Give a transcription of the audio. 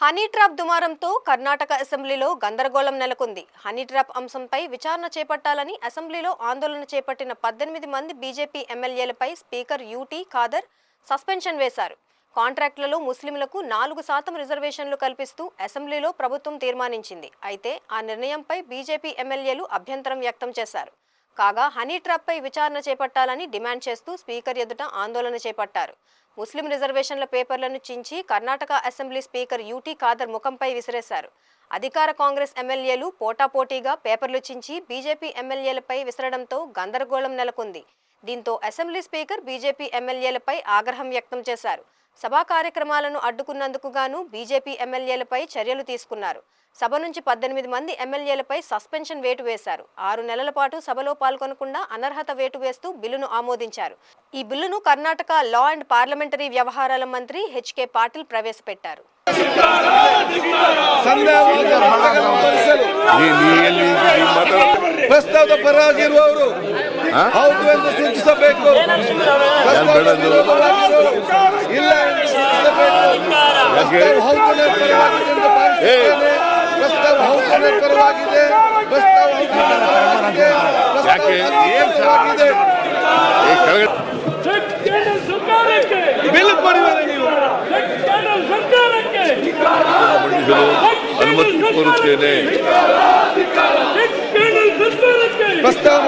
Honey trap దుమారంతో Karnataka అసెంబ్లీలో గందరగోళం నెలకొంది. హనీ ట్రాప్ అంశంపై విచారణ చేపట్టాలని అసెంబ్లీలో ఆందోళన చేపట్టిన 18 మంది బీజేపీ ఎమ్మెల్యేలపై స్పీకర్ యూటీ ఖాదర్ సస్పెన్షన్ వేశారు. కాంట్రాక్టులలో ముస్లింలకు 4% రిజర్వేషన్లు కల్పిస్తూ అసెంబ్లీలో ప్రభుత్వం తీర్మానించింది. అయితే ఆ నిర్ణయంపై బీజేపీ ఎమ్మెల్యేలు అభ్యంతరం వ్యక్తం చేశారు. కాగా హనీ ట్రాప్పై విచారణ చేపట్టాలని డిమాండ్ చేస్తూ స్పీకర్ ఎదుట ఆందోళన చేపట్టారు. ముస్లిం రిజర్వేషన్ల పేపర్లను చించి Karnataka assembly speaker UT Khader ముఖంపై విసిరేశారు. అధికార కాంగ్రెస్ ఎమ్మెల్యేలు పోటాపోటీగా పేపర్లు చించి బీజేపీ ఎమ్మెల్యేలపై విసరడంతో గందరగోళం నెలకొంది. దీంతో అసెంబ్లీ స్పీకర్ బీజేపీ ఎమ్మెల్యేలపై ఆగ్రహం వ్యక్తం చేశారు. సభా కార్యక్రమాలను అడ్డుకున్నందుకు గాను బీజేపీ ఎమ్మెల్యేలపై చర్యలు తీసుకున్నారు. సభ నుంచి 18 మంది ఎమ్మెల్యేలపై సస్పెన్షన్ వేటు వేశారు. 6 నెలల పాటు సభలో పాల్గొనకుండా అనర్హత వేటు వేస్తూ బిల్లును ఆమోదించారు. ఈ బిల్లును కర్ణాటక లా అండ్ పార్లమెంటరీ వ్యవహారాల మంత్రి హెచ్కే పాటిల్ ప్రవేశపెట్టారు. ಪ್ರಸ್ತಾವದ ಪರವಾಗಿರುವವರು ಹೌದು ಎಂದು ಸೂಚಿಸಬೇಕು. ಇಲ್ಲ ಹೌದು ಪರವಾಗಿದೆ ಎಂದು ಭಾವಿಸುತ್ತೇನೆ. ಪ್ರಸ್ತಾವ ಹೌದು ಪರವಾಗಿದೆ. ಪ್ರಸ್ತಾವ ಬಿಲ್ ಕೊಡುವರೆ ನೀವು ಅನುಮತಿ ಕೋರುತ್ತೇನೆ. ಪ್ರಸ್ತಾವ